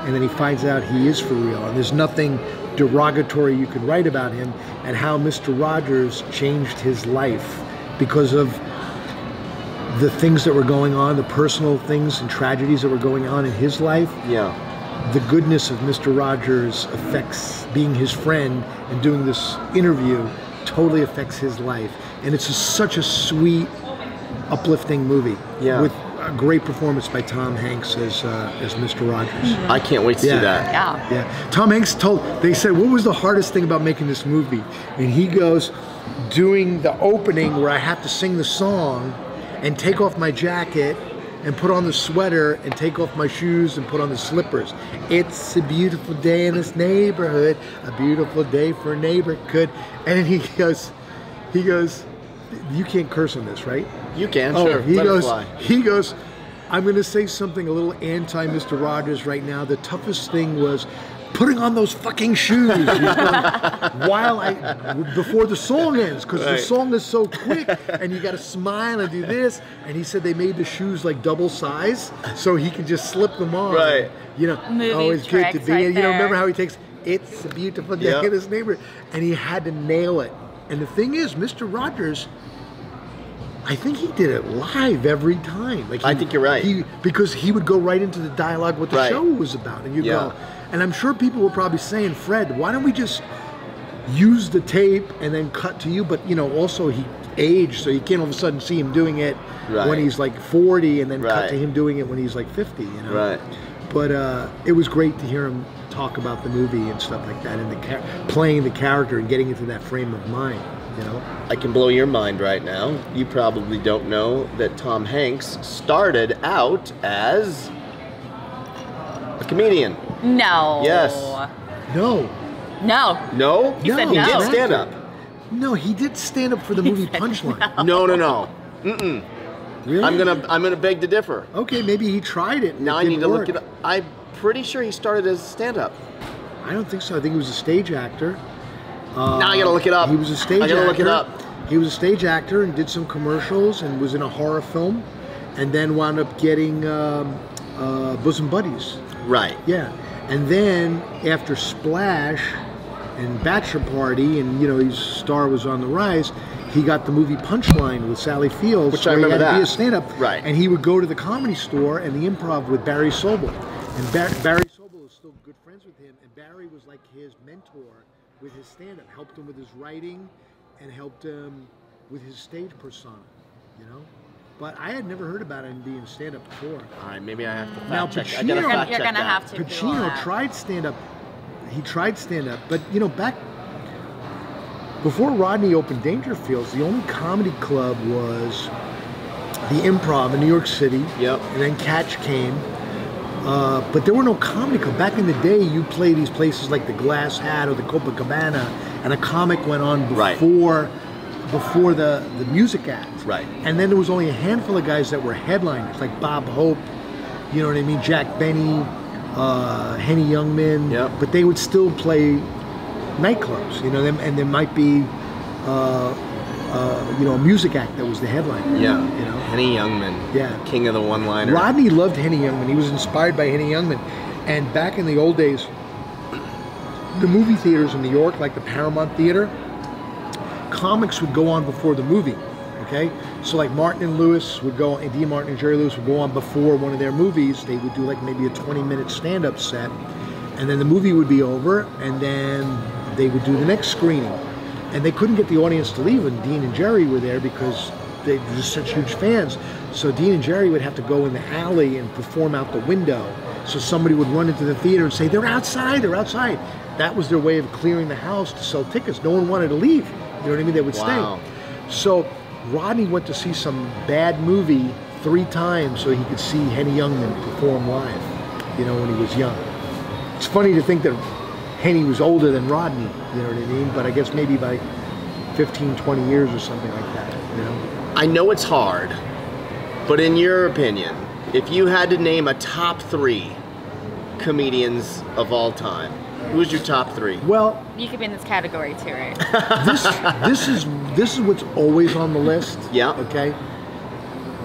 And then he finds out he is for real, and there's nothing derogatory you can write about him, and how Mr. Rogers changed his life because of the things that were going on, the personal things and tragedies that were going on in his life. Yeah. The goodness of Mr. Rogers affects being his friend, and doing this interview totally affects his life. And it's such a sweet, uplifting movie. Yeah. With a great performance by Tom Hanks as Mr. Rogers. I can't wait to see that. Yeah. Tom Hanks they said, what was the hardest thing about making this movie? And he goes, doing the opening where I have to sing the song and take off my jacket and put on the sweater and take off my shoes and put on the slippers. It's a beautiful day in this neighborhood, a beautiful day for a neighborhood. And then he goes, you can't curse on this, right? You can, sure. He goes, I'm going to say something a little anti-Mr. Rogers right now. The toughest thing was putting on those fucking shoes. Before the song ends, because the song is so quick, and you got to smile and do this. And he said they made the shoes like double size, so he can just slip them on. Right. Always good to be. Right there. Remember how he takes "It's a Beautiful Day in This Neighborhood," and he had to nail it. And the thing is, Mr. Rogers, I think he did it live every time. I think you're right. Because he would go right into the dialogue what the show was about, and you go. And I'm sure people were probably saying, Fred, why don't we just use the tape and then cut to you? But also he aged, so you can't all of a sudden see him doing it when he's like 40, and then cut to him doing it when he's like 50. Right. But it was great to hear him talk about the movie and stuff like that, and playing the character and getting into that frame of mind. I can blow your mind right now. You probably don't know that Tom Hanks started out as a comedian. No. Yes. No. No. No? He said He no. did stand up. No, he did stand up for the movie Punchline. No. Mm-mm. Really? I'm gonna beg to differ. Okay, maybe he tried it. Now I need to look it up. I'm pretty sure he started as stand-up. I don't think so. I think he was a stage actor. Now I gotta look it up. He was a stage actor. I gotta look it up. He was a stage actor and did some commercials and was in a horror film, and then wound up getting Bosom Buddies. Right. Yeah, and then after Splash and Bachelor Party, and his star was on the rise, he got the movie Punchline with Sally Fields, which I remember he had that. to be a stand-up. Right. And he would go to the Comedy Store and the Improv with Barry Sobel, and Barry Sobel is still good friends with him, and Barry was like his mentor with his stand-up, helped him with his writing, and helped him with his stage persona, But I had never heard about him being stand-up before. All right, maybe I have to Now, fact check. Pacino, I gotta fact you're check gonna that. have to. Pacino tried stand-up. He tried stand-up, but back before Rodney opened Dangerfields, the only comedy club was the Improv in New York City. Yep. And then Catch came. But there were no comedy clubs. Back in the day, you play these places like the Glass Hat or the Copacabana, and a comic went on before the music act. Right. And then there was only a handful of guys that were headliners, like Bob Hope, you know what I mean, Jack Benny, Henny Youngman. Yep. But they would still play nightclubs, and there might be, a music act that was the headliner. Yeah. Henny Youngman. Yeah. King of the one-liner. Rodney loved Henny Youngman. He was inspired by Henny Youngman. And back in the old days, the movie theaters in New York, like the Paramount Theater, comics would go on before the movie. Okay? So like Martin and Lewis would go, and Dean Martin and Jerry Lewis would go on before one of their movies. They would do like maybe a 20-minute stand-up set. And then the movie would be over, and then they would do the next screening. And they couldn't get the audience to leave when Dean and Jerry were there because they were just such huge fans. So Dean and Jerry would have to go in the alley and perform out the window. So somebody would run into the theater and say, they're outside. That was their way of clearing the house to sell tickets. No one wanted to leave. You know what I mean? They would stay. So Rodney went to see some bad movie 3 times so he could see Henny Youngman perform live, when he was young. It's funny to think that Henny was older than Rodney, you know what I mean? But I guess maybe by 15, 20 years or something like that, I know it's hard, but in your opinion, if you had to name a top 3 comedians of all time, who's your top 3? Well, you could be in this category too, right? this is what's always on the list. Yeah. Okay.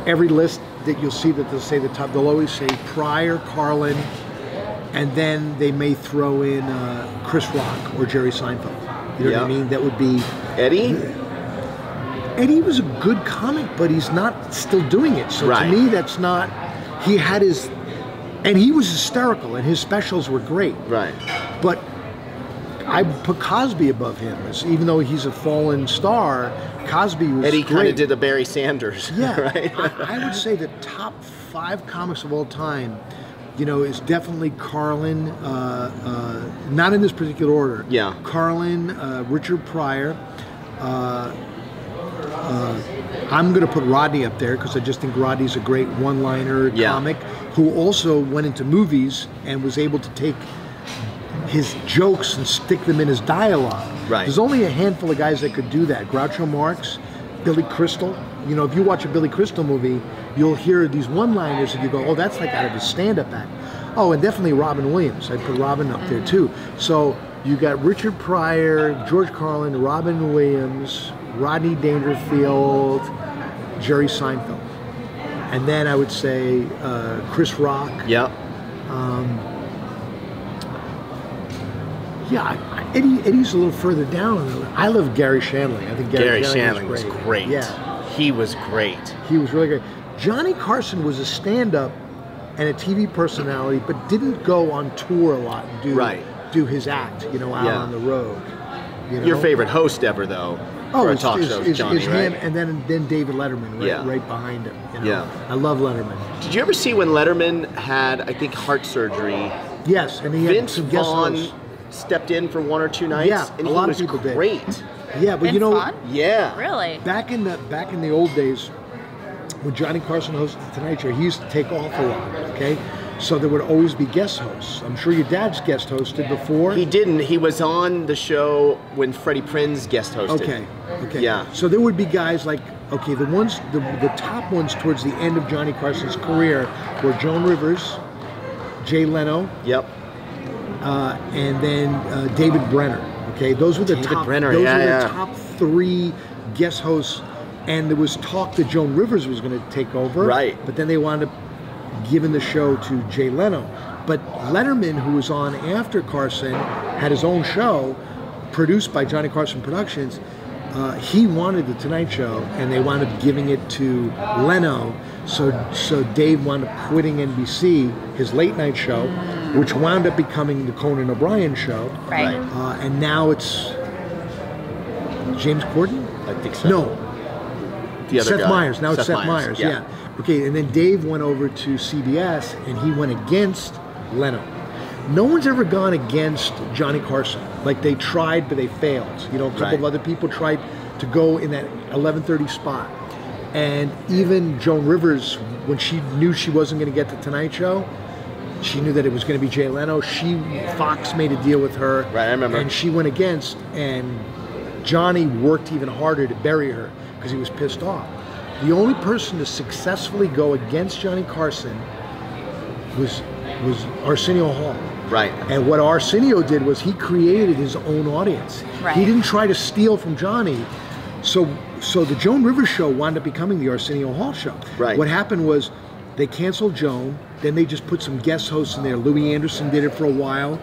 Every list that you'll see that they'll say the top, they'll always say Pryor, Carlin, and then they may throw in Chris Rock or Jerry Seinfeld. You know what I mean? That would be Eddie. Eddie was a good comic, but he's not still doing it. So to me, that's not. He had his, and he was hysterical, and his specials were great. Right. But I put Cosby above him, even though he's a fallen star. Cosby was Eddie great. kind of did the Barry Sanders. Yeah, right. I would say the top 5 comics of all time, is definitely Carlin. Not in this particular order. Yeah. Carlin, Richard Pryor. I'm going to put Rodney up there because I just think Rodney's a great one-liner comic who also went into movies and was able to take his jokes and stick them in his dialogue. Right. There's only a handful of guys that could do that. Groucho Marx, Billy Crystal. If you watch a Billy Crystal movie, you'll hear these one-liners and you go, oh, that's like out of his stand-up act. Oh, and definitely Robin Williams. I put Robin up there too. So you got Richard Pryor, George Carlin, Robin Williams, Rodney Dangerfield, Jerry Seinfeld. And then I would say Chris Rock. Yep. Eddie's a little further down. I love Gary Shandling. I think Gary Shandling was great. Yeah. He was great. He was really great. Johnny Carson was a stand-up and a TV personality, but didn't go on tour a lot and do his act, out on the road. Your favorite host ever, though, for a talk show is Johnny, right? Him, and then David Letterman, right behind him. Yeah. I love Letterman. Did you ever see when Letterman had, I think, heart surgery? Yes, and he Vince had some guest Vaughn hosts. Stepped in for 1 or 2 nights. Yeah, and a lot of he people was great. did. Yeah, but Vince Vaughn? Yeah. Really? Back in the old days, when Johnny Carson hosted The Tonight Show, he used to take off a lot. Okay, So there would always be guest hosts. I'm sure your dad's guest hosted before. He didn't. He was on the show when Freddie Prinze guest hosted. Okay. Yeah. So there would be guys like, okay, the top ones towards the end of Johnny Carson's career were Joan Rivers, Jay Leno, Yep. and then David Brenner. Okay, those were the top. Brenner, those were the top 3 guest hosts, and there was talk that Joan Rivers was going to take over. Right. But then they wound up giving the show to Jay Leno. But Letterman, who was on after Carson, had his own show, produced by Johnny Carson Productions. He wanted the Tonight Show, and they wound up giving it to Leno. So Dave wound up quitting NBC, his late night show, which wound up becoming the Conan O'Brien show. Right. And now it's James Corden? I think so. No. The other Seth guy. Meyers. Now it's Seth Meyers. Yeah. Okay, and then Dave went over to CBS, and he went against Leno. No one's ever gone against Johnny Carson. Like, they tried, but they failed. You know, a couple of other people tried to go in that 11:30 spot. And even Joan Rivers, when she knew she wasn't going to get the Tonight Show, she knew that it was going to be Jay Leno. Fox made a deal with her. Right, I remember. And she went against, and Johnny worked even harder to bury her because he was pissed off. The only person to successfully go against Johnny Carson was Arsenio Hall. Right. And what Arsenio did was he created his own audience. Right. He didn't try to steal from Johnny. So the Joan Rivers show wound up becoming the Arsenio Hall show. Right. What happened was they canceled Joan, then they just put some guest hosts in there. Louis Anderson did it for a while.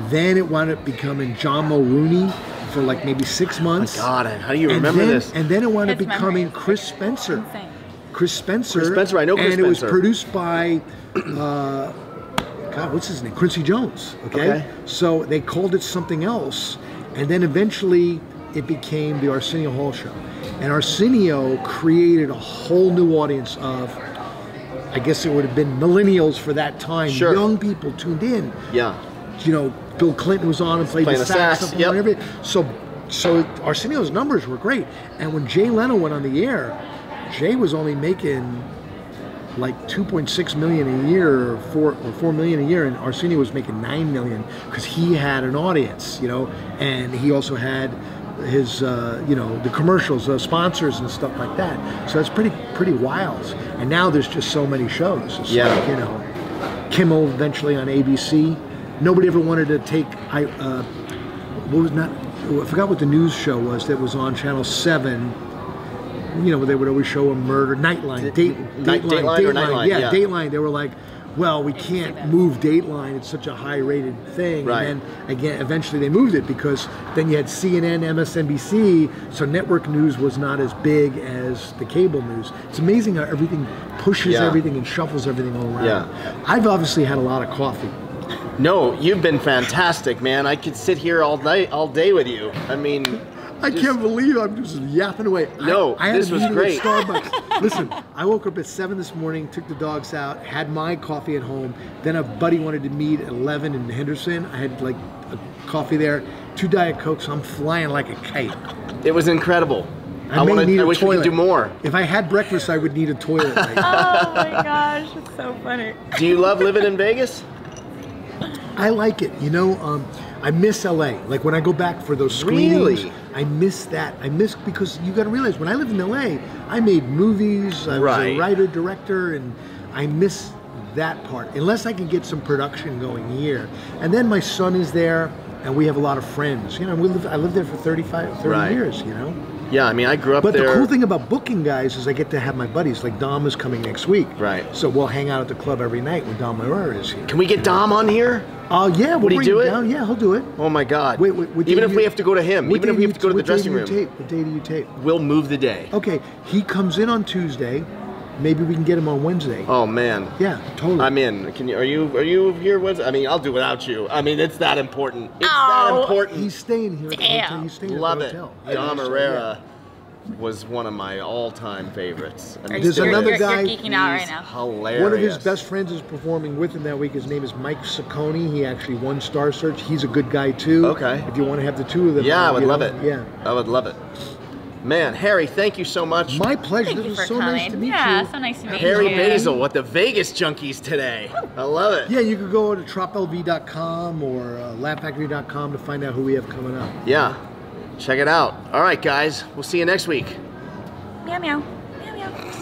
Then it wound up becoming John Mulrooney for like maybe 6 months. Oh my God, how do you remember this? And then it wound up His becoming memory is Chris Spencer. insane. Chris Spencer. I know Chris And it was Spencer. produced by, God, what's his name? Quincy Jones. Okay? So they called it something else, and then eventually it became the Arsenio Hall show. And Arsenio created a whole new audience of, I guess it would have been millennials for that time. Sure. Young people tuned in. Yeah. You know, Bill Clinton was on and played the sax, saxophone yep. and everything. So Arsenio's numbers were great. And when Jay Leno went on the air, Jay was only making like 2.6 million a year or 4 million a year, and Arsenio was making 9 million because he had an audience, you know, and he also had his you know, the commercials, sponsors and stuff like that. So it's pretty wild. And now there's just so many shows. It's like, you know, Kimmel eventually on ABC. Nobody ever wanted to take I forgot what the news show was that was on Channel 7. You know, they would always show a murder. Nightline. Dateline. Yeah, Dateline. They were like, well, we can't move Dateline. It's such a high-rated thing. Right. And then, again, eventually they moved it because then you had CNN, MSNBC, so network news was not as big as the cable news. It's amazing how everything pushes everything and shuffles everything all around. Yeah. I've obviously had a lot of coffee. No, you've been fantastic, man. I could sit here all day with you. I mean, I can't believe I'm just yapping away. No, I had this a was meeting great. At Starbucks. Listen, I woke up at 7 this morning, took the dogs out, had my coffee at home. Then a buddy wanted to meet at 11 in Henderson. I had like a coffee there, 2 Diet Cokes. I'm flying like a kite. it was incredible. I wish we could do more. If I had breakfast, I would need a toilet right now. Oh my gosh, it's so funny. Do you love living in Vegas? I like it. You know, I miss LA. Like when I go back for those screenings, Really? I miss that. I miss, because you got to realize when I lived in LA, I made movies. I was a writer, director, and I miss that part. Unless I can get some production going here. And then my son is there, and we have a lot of friends. You know, I lived there for 30 years, you know? Yeah, I mean, I grew up there. But the cool thing about booking guys is I get to have my buddies. Like Dom is coming next week. Right. So we'll hang out at the club every night when Dom Herrera is here. Can we get Dom on here? Yeah, we'll Would he bring do him it? down. Yeah, he'll do it. Oh my God. Wait, even if we have to go to him, even if we have to go to the dressing room, What day do you tape? we'll move the day. Okay, he comes in on Tuesday. Maybe we can get him on Wednesday. Oh man. Yeah, totally. I'm in. Are you here Wednesday? I mean, I'll do without you. I mean, it's that important. It's that important. He's staying here. Damn. He's staying Love at it. the hotel. Dom Herrera was one of my all-time favorites. I mean, There's another guy. You're geeking out right now. Hilarious. One of his best friends is performing with him that week. His name is Mike Saccone. He actually won Star Search. He's a good guy too. Okay. If you want to have the two of them. Yeah, I would you love know, it. Yeah. I would love it. Man, Harry, thank you so much. My pleasure. Thank This you was for so coming. nice to meet you. Yeah, so nice to meet Harry you. Basil with the Vegas Junkeez today. I love it. Yeah, you could go to troplv.com or laughfactory.com to find out who we have coming up. Yeah, check it out. All right, guys, we'll see you next week. Meow meow. Meow meow.